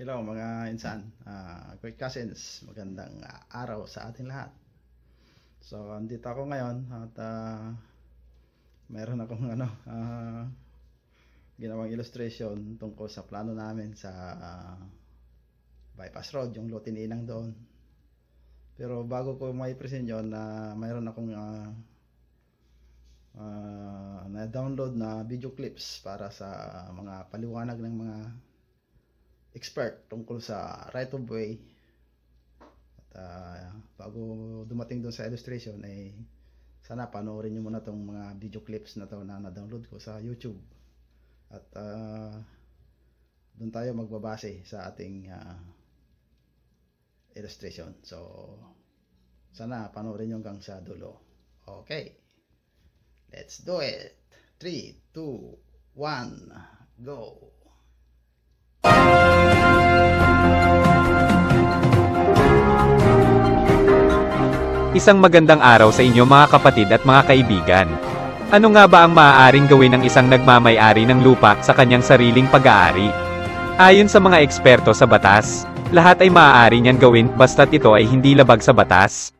Hello mga insan, quick cousins, magandang araw sa ating lahat. So andito ako ngayon at mayroon akong ginawang illustration tungkol sa plano namin sa bypass road, yung Lote ni Inang doon. Pero bago ko mai-present yun, mayroon akong na-download na video clips para sa mga paliwanag ng mga expert tungkol sa right of way. At bago dumating doon sa illustration ay sana panoorin nyo muna tong mga video clips na to na na-download ko sa YouTube. At doon tayo magbabase sa ating illustration. So sana panoorin nyo hanggang sa dulo. Okay, let's do it. 3, 2, 1, go. Isang magandang araw sa inyo mga kapatid at mga kaibigan. Ano nga ba ang maaaring gawin ng isang nagmamay-ari ng lupa sa kanyang sariling pag-aari? Ayon sa mga eksperto sa batas, lahat ay maaari niyang gawin basta't ito ay hindi labag sa batas.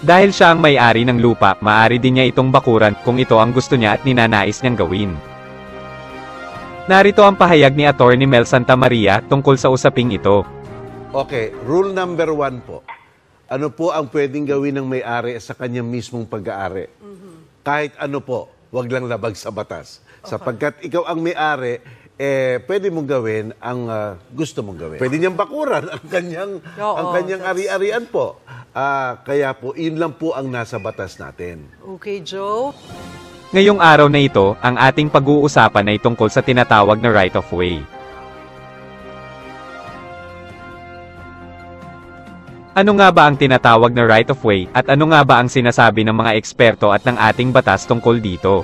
Dahil siya ang may-ari ng lupa, maaari din niya itong bakuran kung ito ang gusto niya at ninanais niyang gawin. Narito ang pahayag ni Attorney Mel Santamaria tungkol sa usaping ito. Okay, rule number 1 po. Ano po ang pwedeng gawin ng may-ari sa kanyang mismong pag-aari? Kahit ano po, wag lang labag sa batas. Okay. Sapagkat ikaw ang may-ari, pwede mong gawin ang gusto mong gawin. Pwede niyang bakuran ang kanyang ari-arian po. Kaya po, yun lang po ang nasa batas natin. Okay, Joe? Ngayong araw na ito, ang ating pag-uusapan ay tungkol sa tinatawag na right of way. Ano nga ba ang tinatawag na right of way, at ano nga ba ang sinasabi ng mga eksperto at ng ating batas tungkol dito?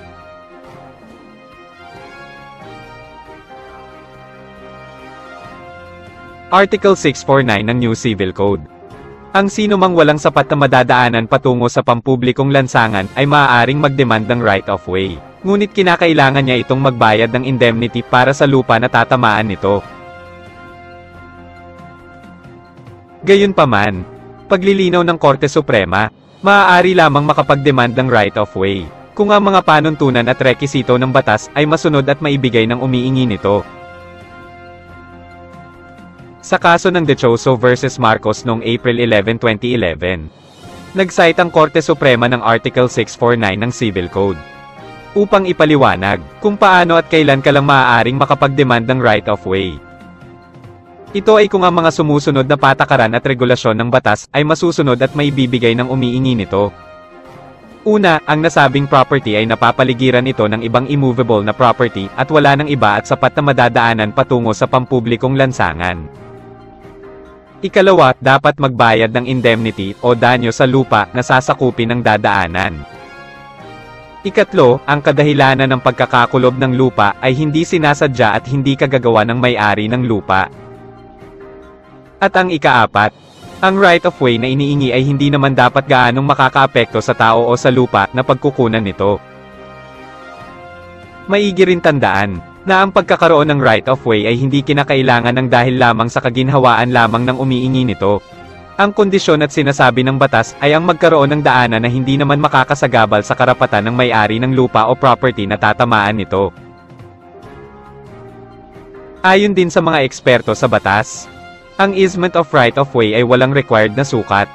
Article 649 ng New Civil Code. Ang sino mang walang sapat na madadaanan patungo sa pampublikong lansangan ay maaaring magdemand ng right of way. Ngunit kinakailangan niya itong magbayad ng indemnity para sa lupa na tatamaan nito. Gayunpaman, paglilinaw ng Korte Suprema, maaari lamang makapag-demand ng right of way kung ang mga panuntunan at rekisito ng batas ay masunod at maibigay ng umiingi nito. Sa kaso ng Dichoso vs. Marcos noong April 11, 2011, nag-cite ang Korte Suprema ng Article 649 ng Civil Code upang ipaliwanag kung paano at kailan ka lang maaaring makapag-demand ng right of way. Ito ay kung ang mga sumusunod na patakaran at regulasyon ng batas ay masusunod at maibibigay ng umiingi nito. Una, ang nasabing property ay napapaligiran ito ng ibang immovable na property at wala ng iba at sapat na madadaanan patungo sa pampublikong lansangan. Ikalawa, dapat magbayad ng indemnity o danyo sa lupa na sasakupin ng dadaanan. Ikatlo, ang kadahilanan ng pagkakakulob ng lupa ay hindi sinasadya at hindi kagagawa ng may-ari ng lupa. At ang ikaapat, ang right of way na iniingi ay hindi naman dapat gaanong makakaapekto sa tao o sa lupa na pagkukunan nito. Maigi rin tandaan na ang pagkakaroon ng right of way ay hindi kinakailangan ng dahil lamang sa kaginhawaan lamang ng umiingi nito. Ang kondisyon at sinasabi ng batas ay ang magkaroon ng daanan na hindi naman makakasagabal sa karapatan ng may-ari ng lupa o property na tatamaan nito. Ayon din sa mga eksperto sa batas, ang easement of right of way ay walang required na sukat.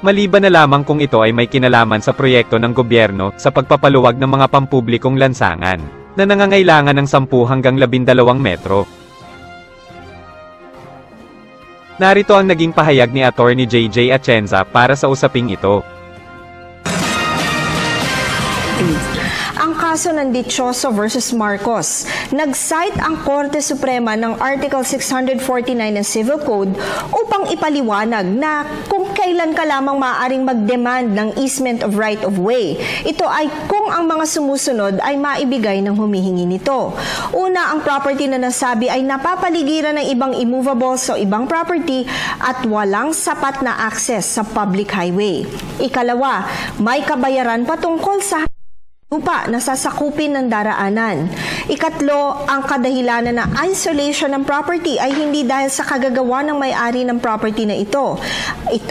Maliban na lamang kung ito ay may kinalaman sa proyekto ng gobyerno sa pagpapaluwag ng mga pampublikong lansangan, na nangangailangan ng 10 hanggang 12 metro. Narito ang naging pahayag ni Attorney JJ Atienza para sa usaping ito. Ang kaso ng Dichoso versus Marcos, nag-cite ang Korte Suprema ng Article 649 ng Civil Code upang ipaliwanag na kung kailan ka lamang maaaring mag-demand ng easement of right of way. Ito ay kung ang mga sumusunod ay maibigay ng humihingi nito. Una, ang property na nasabi ay napapaligiran ng ibang immovables o ibang property at walang sapat na access sa public highway. Ikalawa, may kabayaran patungkol sa lupa na sasakupin ng daraanan. Ikatlo, ang kadahilanan na isolation ng property ay hindi dahil sa kagagawa ng may-ari ng property na ito.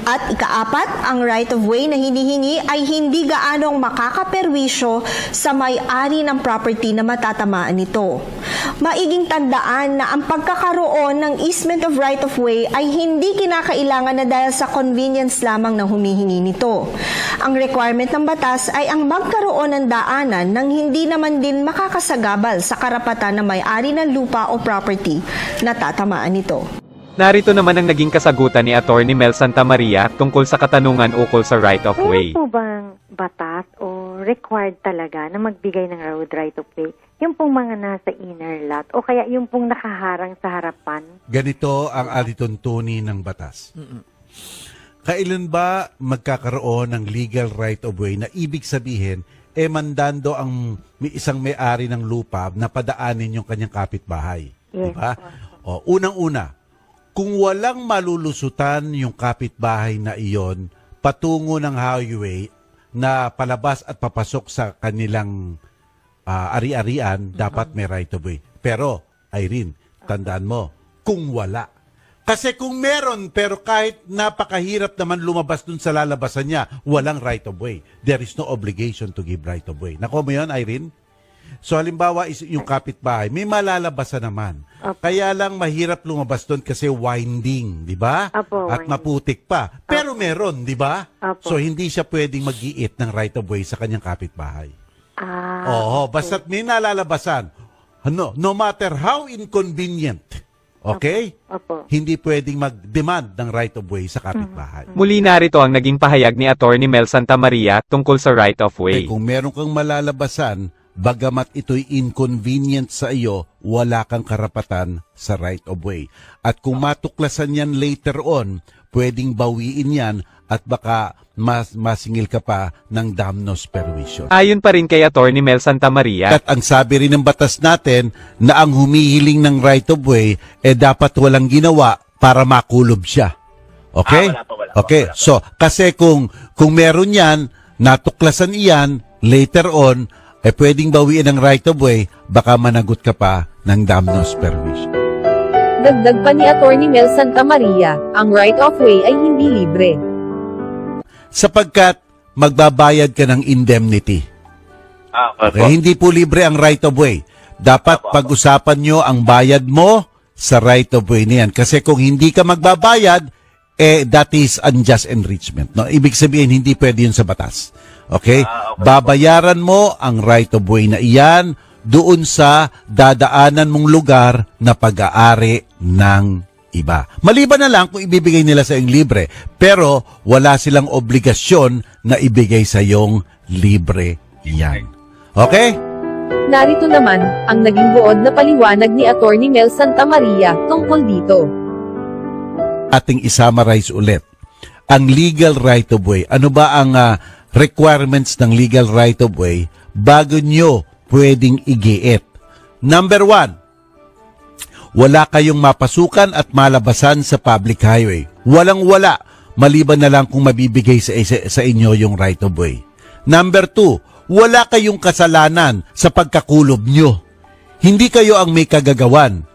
At ikaapat, ang right of way na hinihingi ay hindi gaanong makakaperwisyo sa may-ari ng property na matatamaan nito. Maiging tandaan na ang pagkakaroon ng easement of right of way ay hindi kinakailangan na dahil sa convenience lamang ng humihingi nito. Ang requirement ng batas ay ang magkaroon ng daanan nang hindi naman din makakasagabal sa karapatan ng may-ari ng lupa o property na tatamaan nito. Narito naman ang naging kasagutan ni Attorney Mel Santamaria tungkol sa katanungan ukol sa right of way. Meron po bang batas o required talaga na magbigay ng road right of way? Yung pong mga nasa inner lot o kaya yung pong nakaharang sa harapan? Ganito ang alituntunin ng batas. Kailan ba magkakaroon ng legal right of way na ibig sabihin, mandando ang isang may-ari ng lupa na padaanin yung kanyang kapitbahay? Yes, diba? O, unang-una, kung walang malulusutan yung kapitbahay na iyon patungo ng highway na palabas at papasok sa kanilang ari-arian, dapat may right of way. Pero, Irene, tandaan mo, kung wala. Kasi kung meron, pero kahit napakahirap naman lumabas dun sa lalabasan niya, walang right of way. There is no obligation to give right of way. Nakuha mo yun, Irene? So halimbawa, yung kapitbahay, may malalabasan naman. Kaya lang mahirap lumabas doon kasi winding, di ba? At maputik pa. Pero meron, di ba? So hindi siya pwedeng mag-iit ng right of way sa kanyang kapitbahay. Oo, basta't may nalalabasan. No matter how inconvenient, okay? Hindi pwedeng mag-demand ng right of way sa kapitbahay. Muli narito ang naging pahayag ni Attorney Mel Santamaria tungkol sa right of way. Kung meron kang malalabasan, bagamat ito'y inconvenient sa iyo, wala kang karapatan sa right of way. At kung matuklasan yan later on, pwedeng bawiin yan at baka masingil ka pa ng damnos perwisyon. Ayon pa rin kay Attorney Mel Santamaria. At ang sabi rin ng batas natin na ang humihiling ng right of way dapat walang ginawa para makulob siya. Okay? Okay. So, kasi kung meron yan, natuklasan iyan, later on, pwedeng bawiin ang right of way, baka managot ka pa ng damnos perwisyon. Dagdag pa ni Attorney Mel Santamaria, ang right of way ay hindi libre. Sapagkat magbabayad ka ng indemnity. Okay, hindi po libre ang right of way. Dapat pag-usapan nyo ang bayad mo sa right of way na yan. Kasi kung hindi ka magbabayad, that is unjust enrichment. No? Ibig sabihin, hindi pwede yun sa batas. Okay? Babayaran mo ang right of way na iyan doon sa dadaanan mong lugar na pag-aari ng iba. Maliban na lang kung ibibigay nila sa iyong libre, pero wala silang obligasyon na ibigay sa iyong libre yan. Okay? Narito naman ang naging buod na paliwanag ni Attorney Mel Santamaria tungkol dito. Ating isummarize ulit. Ang legal right of way. Ano ba ang requirements ng legal right of way bago nyo pwedeng igiit? Number 1, wala kayong mapasukan at malabasan sa public highway. Walang-wala, maliban na lang kung mabibigay sa inyo yung right of way. Number 2, wala kayong kasalanan sa pagkakulob nyo. Hindi kayo ang may kagagawan.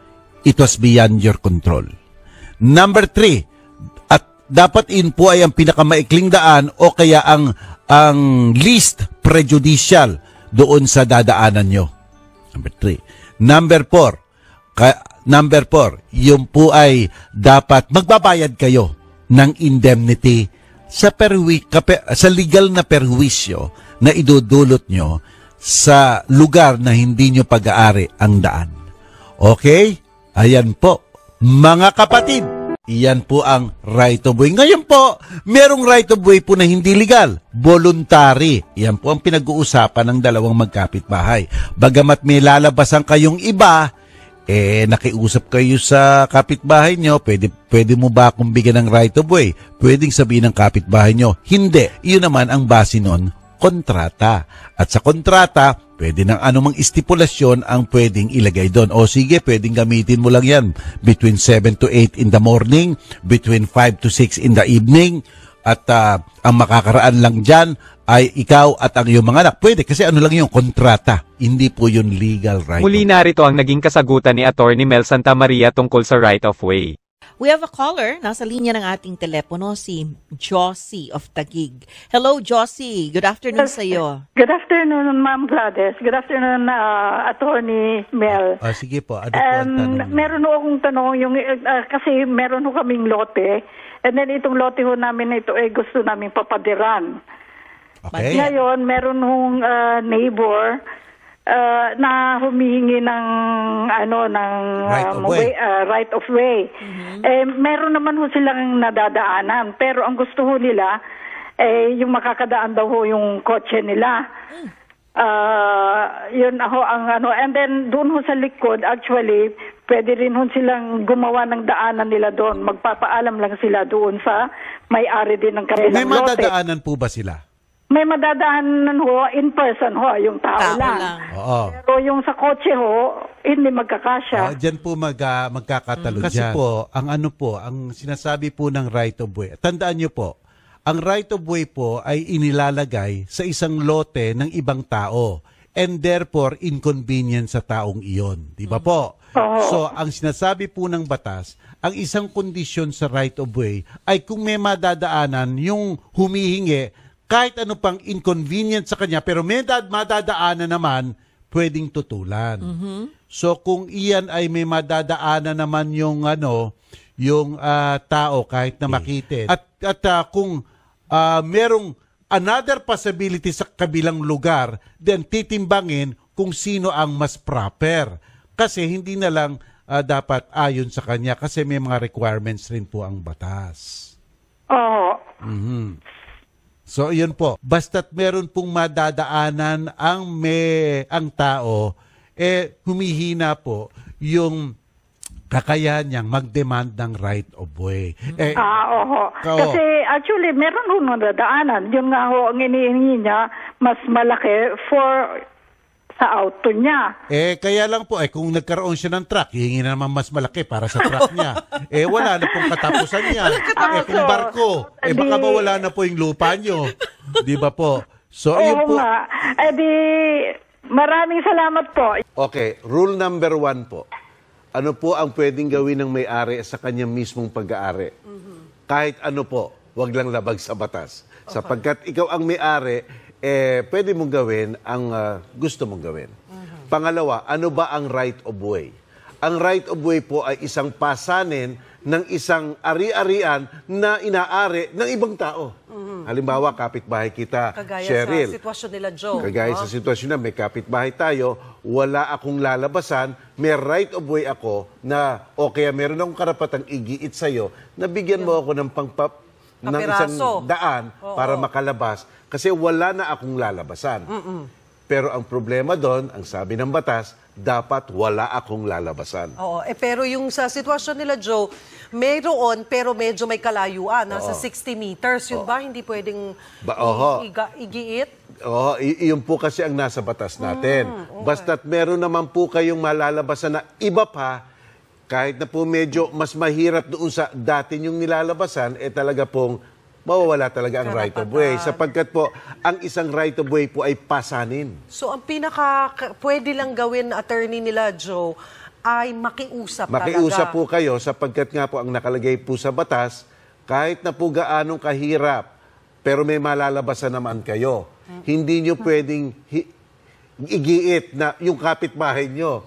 It was beyond your control. Number 3, at dapat in po ay ang pinakamaikling daan o kaya ang least prejudicial doon sa dadaanan nyo. Number 3. Number 4, yun po ay dapat magbabayad kayo ng indemnity sa legal na perwisyo na idudulot nyo sa lugar na hindi nyo pag-aari ang daan. Okay? Ayan po. Mga kapatid, iyan po ang right of way. Ngayon po, merong right of way po na hindi legal, voluntary. Iyan po ang pinag-uusapan ng dalawang magkapitbahay. Bagamat may lalabasan kayong iba, nakiusap kayo sa kapitbahay nyo, pwede mo ba akong bigyan ng right of way? Pwedeng sabihin ng kapitbahay nyo, hindi. Iyon naman ang base nun, kontrata. At sa kontrata, pwede ng anumang istipulasyon ang pwedeng ilagay doon. O sige, pwedeng gamitin mo lang yan between 7 to 8 in the morning, between 5 to 6 in the evening, at ang makakaraan lang dyan ay ikaw at ang iyong mga anak. Pwede kasi ano lang yung kontrata. Hindi po yun legal right. Muli narito ang naging kasagutan ni Attorney Mel Santamaria tungkol sa right of way. We have a caller. Nasa linya ng ating telepono, si Josie of Taguig. Hello, Josie. Good afternoon sa iyo. Good afternoon, Ma'am Gladys. Good afternoon, Attorney Mel. Sige po, ano po ang tanong? Meron ho akong tanong, kasi meron ho kaming lote, and then itong lote ho namin na ito ay gusto namin papadiran. Okay. Ngayon, meron hong neighbor na humihingi ng right of way. Meron naman ho silang nadadaanan, pero ang gusto ho nila yung makakadaan daw ho yung kotse nila. Yun ho ang and then doon ho sa likod, actually pwede rin ho silang gumawa ng daanan nila doon. Magpapaalam lang sila doon sa may-ari din ng kanilang May lote. madadaanan po ba sila? May madadaanan ho, in person ho, yung tao lang. Oo. Pero yung sa kotse ho, hindi magkakasya. Diyan po magkakatalo Kasi dyan. po, ang sinasabi po ng right of way, tandaan nyo po, ang right of way po ay inilalagay sa isang lote ng ibang tao and therefore inconvenient sa taong iyon. Di ba po? So, ang sinasabi po ng batas, ang isang kondisyon sa right of way ay kung may madadaanan yung humihingi, kahit ano pang inconvenient sa kanya, pero may madadaanan naman, pwedeng tutulan. So kung iyan ay may madadaanan naman yung tao kahit na makitid. At kung merong another possibility sa kabilang lugar, then titimbangin kung sino ang mas proper. Kasi hindi na lang dapat ayon sa kanya kasi may mga requirements rin po ang batas. Oo. So, yun po. Basta't meron pong madadaanan ang tao, humihina po yung kakayahan niyang mag-demand ng right of way. Oo. Kasi actually, meron ho nadadaanan. Yun nga ho, ang inihingi niya, mas malaki sa auto niya. Kaya lang po, kung nagkaroon siya ng truck, hihingi na naman mas malaki para sa truck niya. Wala na pong katapusan niya. Kung barko, baka mawala na po yung lupa niyo. Di ba po? So, yun po. Nga. Maraming salamat po. Okay, rule number 1 po. Ano po ang pwedeng gawin ng may-ari sa kanyang mismong pag-aari? Kahit ano po, wag lang labag sa batas. Sapagkat ikaw ang may-ari, pwede mong gawin ang gusto mong gawin. Pangalawa, ano ba ang right of way? Ang right of way po ay isang pasanin ng isang ari-arian na inaari ng ibang tao. Halimbawa, kapitbahay kita, Kagaya Cheryl. sa sitwasyon nila, Joe. Kagaya sa sitwasyon na may kapitbahay tayo, wala akong lalabasan, may right of way ako na, o kaya meron akong karapatang igiit sa'yo, na bigyan mo ako ng ng isang daan para makalabas kasi wala na akong lalabasan. Pero ang problema doon, ang sabi ng batas, dapat wala akong lalabasan. Oo, pero yung sa sitwasyon nila, Joe, mayroon pero medyo may kalayuan, nasa 60 meters. Yun ba hindi pwedeng igiit? Oo, iyon po kasi ang nasa batas natin. Basta't meron naman po kayong malalabasan na iba pa, kahit na po medyo mas mahirap doon sa dati yung nilalabasan, talaga pong mawawala talaga ang right of way. Sapagkat po, ang isang right of way po ay pasanin. So, ang pwede lang gawin, attorney nila, Joe, ay makiusap talaga. Makiusap po kayo sapagkat nga po ang nakalagay po sa batas, kahit na po gaanong kahirap, pero may malalabasan naman kayo. Hindi nyo pwedeng igiit na yung kapitbahay nyo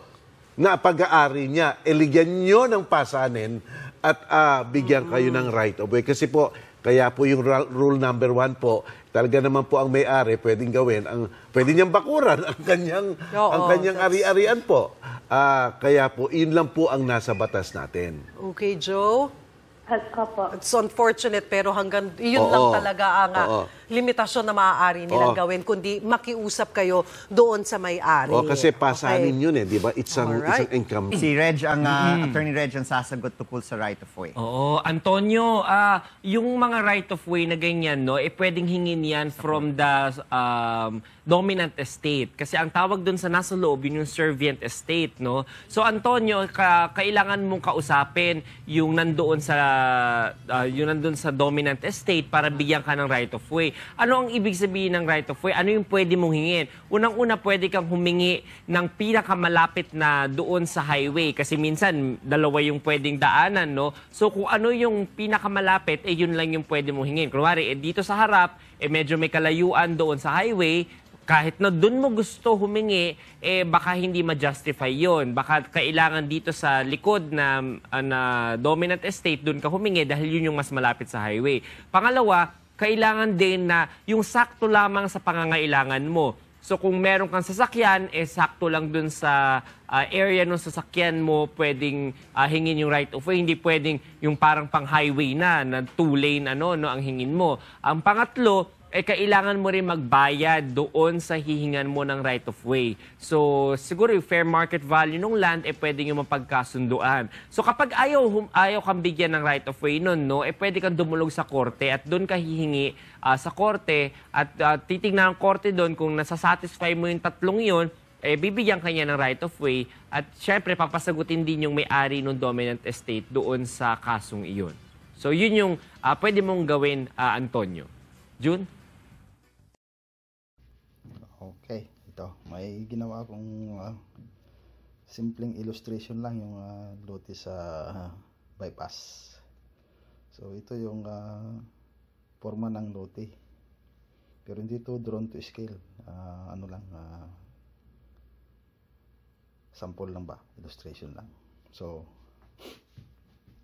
na pag-aari niya, eligyan nyo ng pasanin at bigyan kayo ng right of way. Kasi po, kaya po yung rule number 1 po, talaga naman po ang may-ari pwedeng gawin, pwede niyang bakuran ang kanyang ari-arian po. Kaya po, yun lang po ang nasa batas natin. Okay, Joe? It's unfortunate pero hanggang yun lang talaga ang limitasyon na maaari nilang gawin kundi makiusap kayo doon sa may-ari. Kasi pasanin yun di ba? It's isang income. Si Reg, Attorney Reg ang sasagot tungkol sa right of way. Oo, Antonio, yung mga right of way na ganyan, pwedeng hingin yan from the dominant estate. Kasi ang tawag doon sa nasa loob, yun yung servient estate, no? So, Antonio, kailangan mong kausapin yung nandoon sa dominant estate para bigyan ka ng right of way. Ano ang ibig sabihin ng right of way? Ano yung pwede mong hingin? Unang-una, pwede kang humingi ng pinakamalapit na doon sa highway kasi minsan dalawa yung pwedeng daanan, no? So kung ano yung pinakamalapit, yun lang yung pwede mong hingin. Kunwari, dito sa harap, medyo may kalayuan doon sa highway, kahit na doon mo gusto humingi, baka hindi ma-justify yon. Baka kailangan dito sa likod na dominant estate, doon ka humingi dahil yun yung mas malapit sa highway. Pangalawa, kailangan din na yung sakto lamang sa pangangailangan mo. So kung meron kang sasakyan, sakto lang doon sa area ng sasakyan mo, pwedeng hingin yung right of way. Hindi pwedeng yung parang pang-highway na 2-lane ang hingin mo. Ang pangatlo, kailangan mo rin magbayad doon sa hihingan mo ng right of way. So, siguro yung fair market value ng land, pwede yung mapagkasunduan. So, kapag ayaw kang bigyan ng right of way nun, no, pwede kang dumulog sa korte at doon ka hihingi sa korte at titignan ang korte doon kung nasasatisfy mo yung tatlong yun, bibigyan kanya ng right of way at syempre papasagutin din yung may-ari ng dominant estate doon sa kasong iyon. So, yun yung pwede mong gawin, Antonio. June? Okay, ito. May ginawa akong simpleng illustration lang yung lote sa bypass. So, ito yung forma ng lote. Pero hindi ito drawn to scale. Sample lang ba? Illustration lang. So,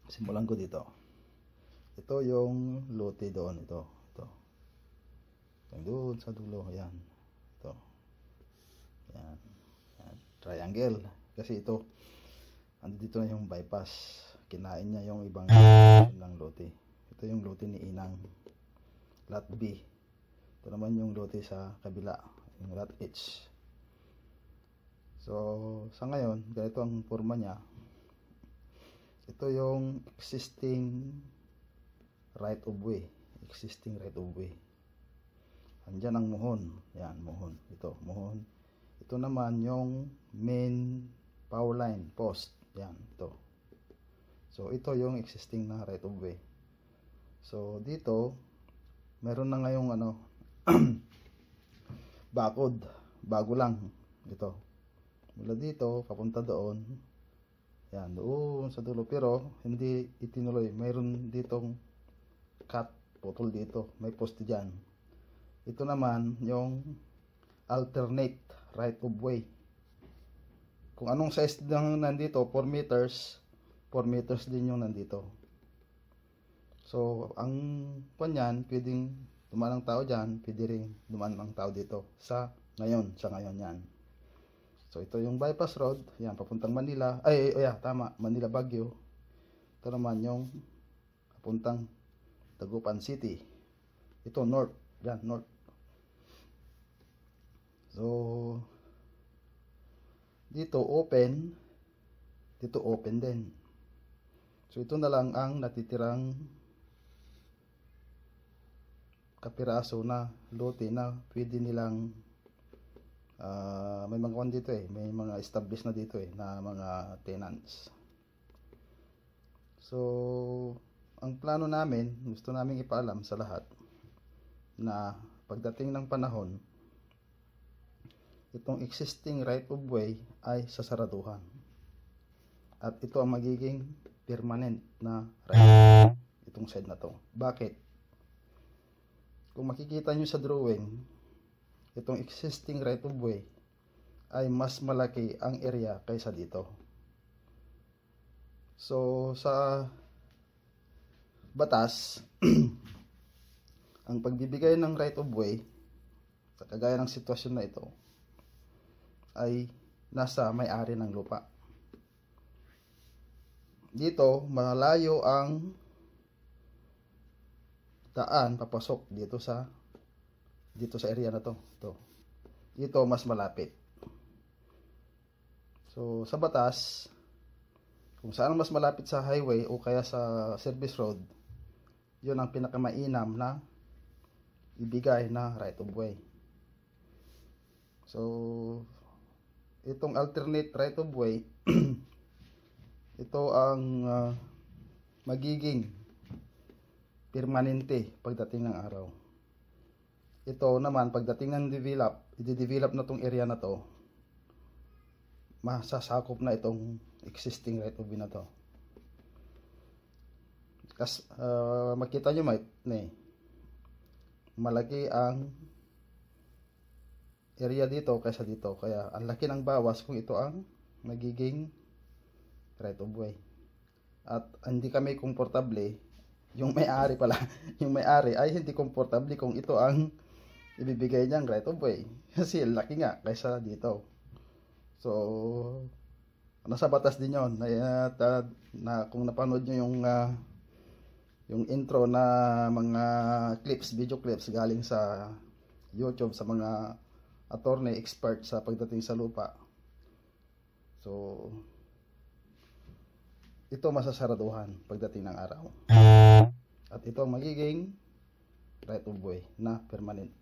simulan ko dito. Ito yung lote doon. Ito. Doon sa dulo. Ayan. Ito. Ayan. Triangle. Kasi ito, andito na yung bypass. Kinain niya yung ibang ng lote. Ito yung lote ni Inang. Lot B. Ito naman yung lote sa kabila. Yung lot H. So, sa ngayon, ganito ang forma niya. Ito yung existing right of way. Existing right of way. Andyan ang muhon. Yan, muhon. Ito, muhon. Ito naman yung main power line, post. Yan, ito. So, ito yung existing na right of way. So, dito, meron na ngayong bakod. Bago lang. Ito. Mula dito, papunta doon. Yan, doon sa dulo. Pero, hindi itinuloy. Mayroon ditong cut, putol dito. May poste dyan. Ito naman yung alternate right of way. Kung anong size lang nandito, 4 meters, 4 meters din yung nandito. So, ang kanyan, pwedeng dumaan ang tao dyan, pwede rin dumaan ang tao dito. Sa ngayon yan. So, ito yung bypass road, yan, papuntang Manila. Tama, Manila Baguio. Ito naman yung papuntang Dagupan City. Ito, north. Yan, north. So, dito open din. So, ito na lang ang natitirang kapiraso na lote na pwede nilang may mga dito may mga established na dito na mga tenants. So, ang plano namin, gusto namin ipaalam sa lahat na pagdating ng panahon, itong existing right of way ay sasaraduhan. At ito ang magiging permanent na right. Itong side na to. Bakit? Kung makikita nyo sa drawing, itong existing right of way ay mas malaki ang area kaysa dito. So, sa batas, ang pagbibigay ng right of way, sa kagaya ng sitwasyon na ito, ay nasa may-ari ng lupa. Dito, malayo ang daan papasok dito sa area na to. Ito mas malapit. So, sa batas, kung saan mas malapit sa highway o kaya sa service road, yun ang pinakamainam na ibigay na right of way. So, itong alternate right of way, ito ang magiging permanente pagdating ng araw. ito naman, pagdating ng i-develop na tong area na to, masasakop na itong existing right of way na to. Kasi makita nyo malaki ang area dito kaysa dito. Kaya ang laki ng bawas kung ito ang magiging right of way. At hindi kami komportable, yung may-ari pala, yung may-ari ay hindi komportable kung ito ang ibibigay niyang right of way. Kasi laki nga kaysa dito. So, nasa batas din yun. Na kung napanood nyo yung intro na mga video clips galing sa YouTube sa mga attorney expert sa pagdating sa lupa. So, ito masasaraduhan pagdating ng araw. At ito ang magiging right of way na permanent.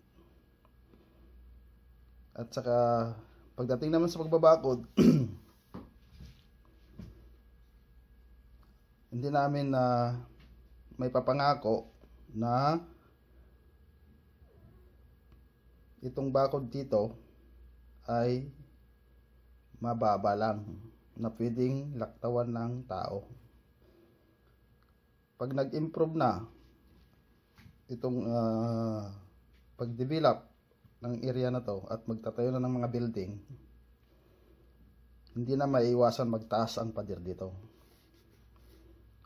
At saka pagdating naman sa pagbabakod, hindi namin may papangako na itong bakod dito ay mababa lang na pwedeng laktawan ng tao. Pag nag-improve na itong pag-develop ng area na to at magtatayo na ng mga building, hindi na maiiwasan magtaas ang pader dito.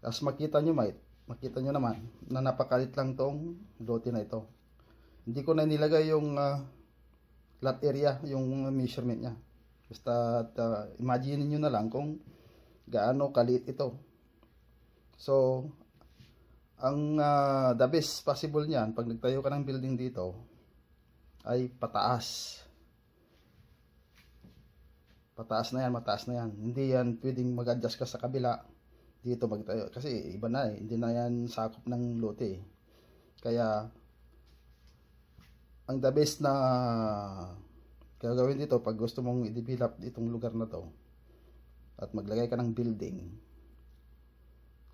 As makita nyo naman na napakalit lang tong lote na ito. Hindi ko na nilagay yung lot area, yung measurement niya. Basta imagine niyo na lang kung gaano kaliit ito. So, ang the best possible niyan, pag nagtayo ka ng building dito, ay pataas. Pataas na yan, mataas na yan. Hindi yan pwedeng mag-adjust ka sa kabila. Dito magtayo. Kasi iba na hindi na yan sakop ng lote. Kaya, ang the best na gagawin dito pag gusto mong i-develop itong lugar na to at maglagay ka ng building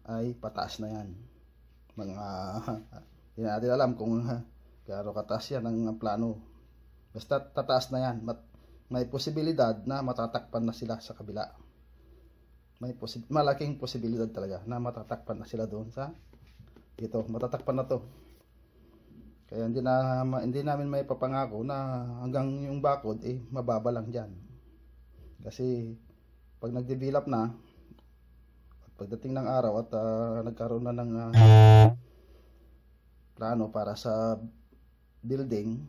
ay pataas na yan. Hindi natin alam kung gaano kataas yan ang plano. Basta tataas na yan. May posibilidad na matatakpan na sila sa kabila. Malaking posibilidad talaga na matatakpan na sila doon sa dito. Matatakpan na to. Kaya hindi namin may papangako na hanggang yung bakod mababa lang dyan. Kasi pag nag-develop na at pagdating ng araw at nagkaroon na ng plano para sa building,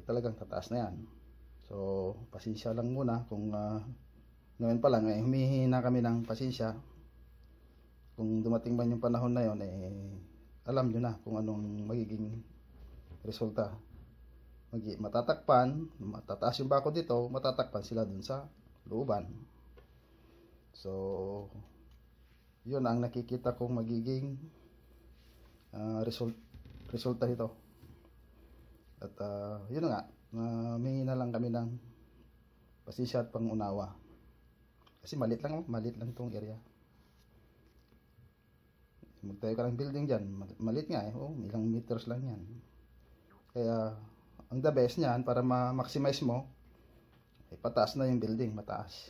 talagang tataas na yan. So, pasensya lang muna kung ngayon pa lang humihingi na kami ng pasensya. Kung dumating man yung panahon na yon, alam nyo na kung anong magiging resulta. Matatakpan, matataas yung bakod dito, matatakpan sila dun sa looban. So, yun ang nakikita kong magiging resulta nito. At yun nga, humingi na lang kami ng pasensya at pangunawa. Kasi malit lang tong area. Magtayo ka ng building dyan, malit nga ilang meters lang yan. Kaya, ang the best niyan, para ma-maximize mo, pataas na yung building, mataas.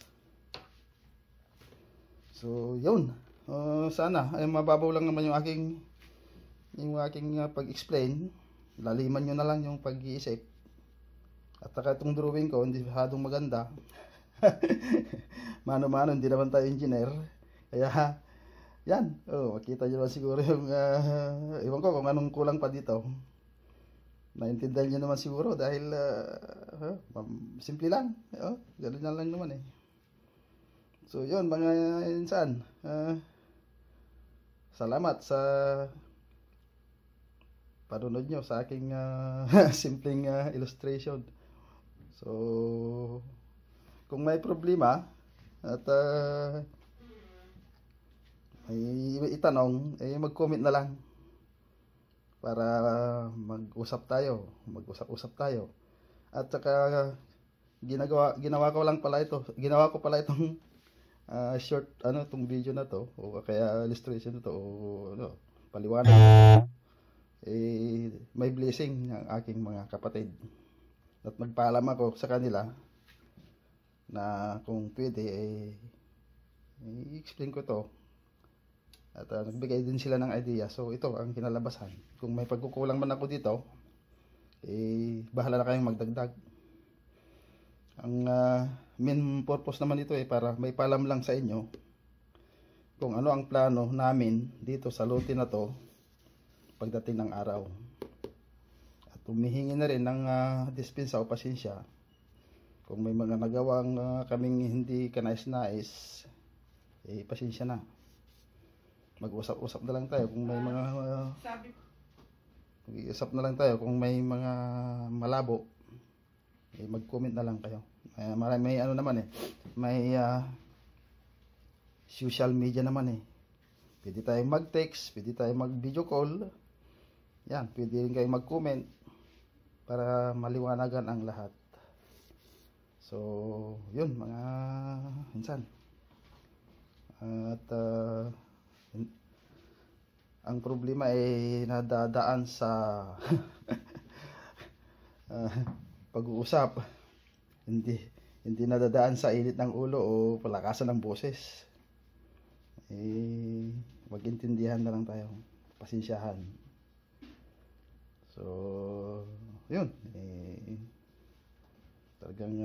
So, yun. Sana, mababaw lang naman yung aking pag-explain. Laliman nyo na lang yung pag-iisip. At saka itong drawing ko, hindi masyadong maganda. Mano-mano, hindi naman tayo engineer. Kaya, yan. Makita nyo naman siguro yung, iwan ko kung anong kulang pa dito. Naintindihan nyo naman siguro dahil simple lang. Ganun na lang naman So yun mga insan. Salamat sa panunod nyo sa aking simpleng illustration. So kung may problema at may itanong, mag-comment na lang. Para mag-usap tayo. At saka ginawa ko pala itong short itong video na to o kaya illustration na to o paliwanag may blessing ng aking mga kapatid. At nagpaalam ako sa kanila na kung pwede i-explain ko to. At nagbigay din sila ng idea. So ito ang kinalabasan. Kung may pagkukulang man ako dito, bahala na kayong magdagdag. Ang main purpose naman ito para may paalam lang sa inyo kung ano ang plano namin dito sa lote na to pagdating ng araw. At humihingi na rin ng dispensa o pasensya kung may mga nagawang kaming hindi kanais-nais, pasensya na. Mag-usap-usap na lang tayo kung may mga mag-iusap na lang tayo kung may mga malabo, mag-comment na lang kayo. May ano naman may social media naman pwede tayo mag-text, pwede tayo mag-video call, yan, pwede rin kayo mag-comment para maliwanagan ang lahat. So yun mga insan, at ang problema nadadaan sa pag-uusap, hindi nadadaan sa init ng ulo o palakasan ng boses. Mag-intindihan na lang tayo, pasensyahan. So yun, talagang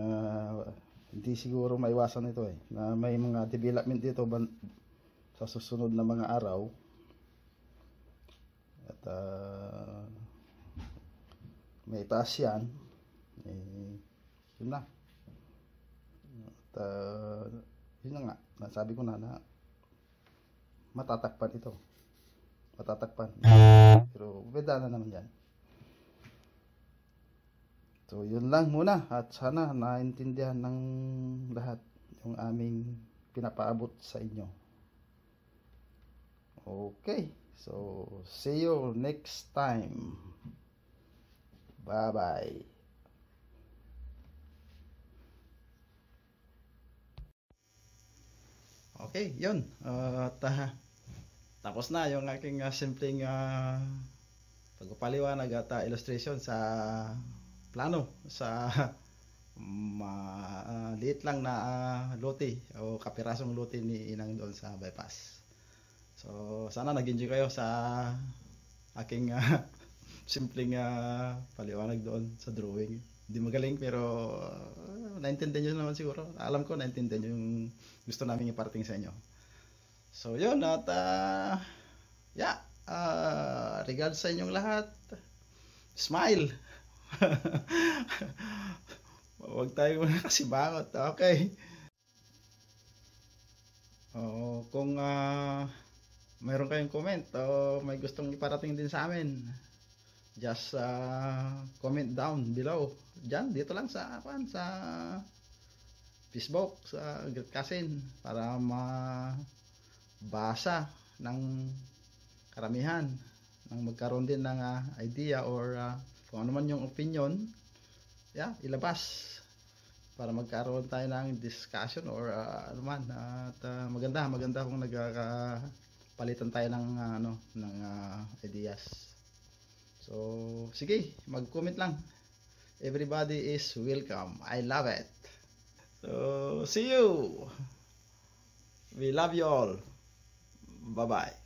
hindi siguro maiwasan ito na may mga development dito sa susunod na mga araw. At may taas yan, yun na. At yun na nga, nasabi ko na matatakpan ito, pero beda na naman yan. So yun lang muna, at sana naintindihan ng lahat yung aming pinapaabot sa inyo. Okay, so see you next time. Bye bye. Okay, yun. Tapos na yung aking simpleng pagpapaliwanag at illustration sa plano sa liit lang na lote o kapirasong lote ni Inang doon sa bypass. So sana nag-enjoy kayo sa aking simpleng paliwanag doon sa drawing. Hindi magaling pero naintindihan nyo naman siguro. Alam ko naintindihan nyo yung gusto namin iparating sa inyo. So yun, at regards sa inyong lahat. Smile. Huwag tayo muna kasi bangot. Okay. Kung mayroon kayong comment o may gustong iparating din sa amin, just comment down below. Diyan, dito lang sa Facebook, sa Gretkasin, para mabasa ng karamihan, nang magkaroon din ng idea or kung ano man yung opinion, ilabas para magkaroon tayo ng discussion or ano man. At maganda kung nagpalitan tayo ng ideas. So sige, mag-comment lang. Everybody is welcome. I love it. So see you. We love you all. Bye bye.